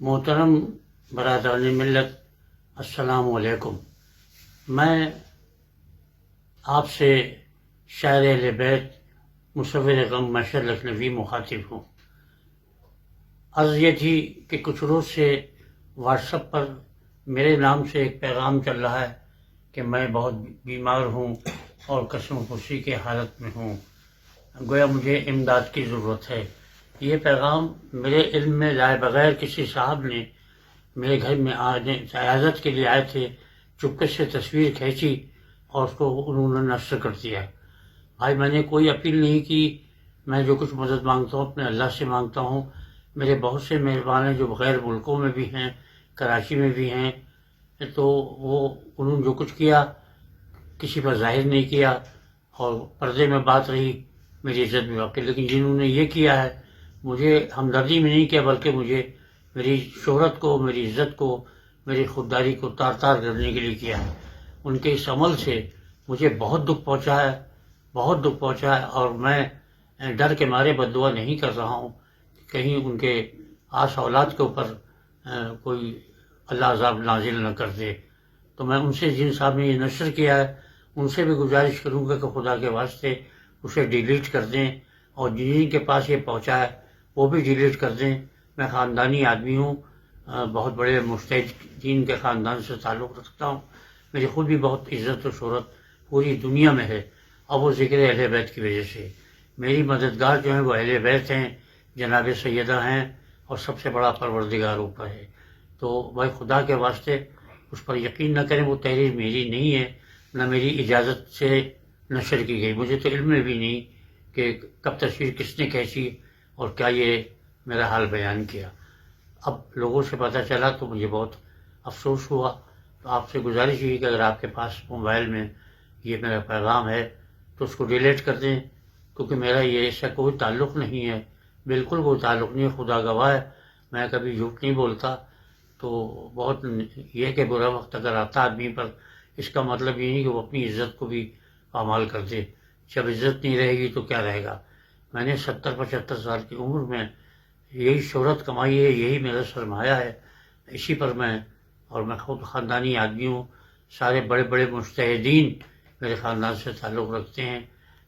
محترم برادران ملت، السلام علیکم۔ میں آپ سے شاعر اہل بیت مصور غم محشر لکھنوی مخاطب ہوں۔ عرض یہ تھی کہ کچھ روز سے واٹس ایپ پر میرے نام سے ایک پیغام چل رہا ہے کہ میں بہت بیمار ہوں اور قسم پرسی کی حالت میں ہوں، گویا مجھے امداد کی ضرورت ہے۔ یہ پیغام میرے علم میں لائے بغیر کسی صاحب نے میرے گھر میں عیادت کے لیے آئے تھے، چپکے سے تصویر کھینچی اور اس کو انہوں نے نشر کر دیا۔ بھائی، میں نے کوئی اپیل نہیں کی، میں جو کچھ مدد مانگتا ہوں اپنے اللہ سے مانگتا ہوں۔ میرے بہت سے مہربان ہیں جو غیر ملکوں میں بھی ہیں، کراچی میں بھی ہیں، تو انہوں نے جو کچھ کیا کسی پر ظاہر نہیں کیا اور پردے میں بات رہی، میری عزت بھی واقعی۔ لیکن جنہوں نے یہ کیا ہے مجھے ہمدردی میں نہیں کیا، بلکہ مجھے میری شہرت کو، میری عزت کو، میری خودداری کو تار تار کرنے کے لیے کیا ہے۔ ان کے اس عمل سے مجھے بہت دکھ پہنچا ہے، بہت دکھ پہنچا ہے، اور میں ڈر کے مارے بد دعا نہیں کر رہا ہوں کہ کہیں ان کے آس اولاد کے اوپر کوئی اللہ عذاب نازل نہ کر دے۔ تو میں ان سے، جن صاحب نے یہ نشر کیا ہے، ان سے بھی گزارش کروں گا کہ خدا کے واسطے اسے ڈیلیٹ کر دیں، اور جن کے پاس یہ پہنچا ہے وہ بھی ڈیلیٹ کر دیں۔ میں خاندانی آدمی ہوں، بہت بڑے مجتہدین کے خاندان سے تعلق رکھتا ہوں، میری خود بھی بہت عزت و شہرت پوری دنیا میں ہے، اور وہ ذکر اہل بیت کی وجہ سے۔ میری مددگار جو ہیں وہ اہل بیت ہیں، جناب سیدہ ہیں، اور سب سے بڑا پروردگار اوپر ہے۔ تو بھائی خدا کے واسطے اس پر یقین نہ کریں، وہ تحریر میری نہیں ہے، نہ میری اجازت سے نشر کی گئی، مجھے تو علم میں بھی نہیں کہ کب تصویر کس نے کھینچی اور کیا یہ میرا حال بیان کیا۔ اب لوگوں سے پتہ چلا تو مجھے بہت افسوس ہوا۔ تو آپ سے گزارش یہ کہ اگر آپ کے پاس موبائل میں یہ میرا پیغام ہے تو اس کو ڈیلیٹ کر دیں، کیونکہ میرا یہ اس سے کوئی تعلق نہیں ہے، بالکل کوئی تعلق نہیں ہے، خدا گواہ ہے میں کبھی جھوٹ نہیں بولتا۔ تو بہت یہ کہ برا وقت اگر آتا آدمی پر، اس کا مطلب یہ نہیں کہ وہ اپنی عزت کو بھی پامال کر دے۔ جب عزت نہیں رہے گی تو کیا رہے گا؟ میں نے 70-75 سال کی عمر میں یہی شہرت کمائی ہے، یہی میرا سرمایہ ہے، اسی پر اور میں خود خاندانی آدمی ہوں، سارے بڑے بڑے مجتہدین میرے خاندان سے تعلق رکھتے ہیں،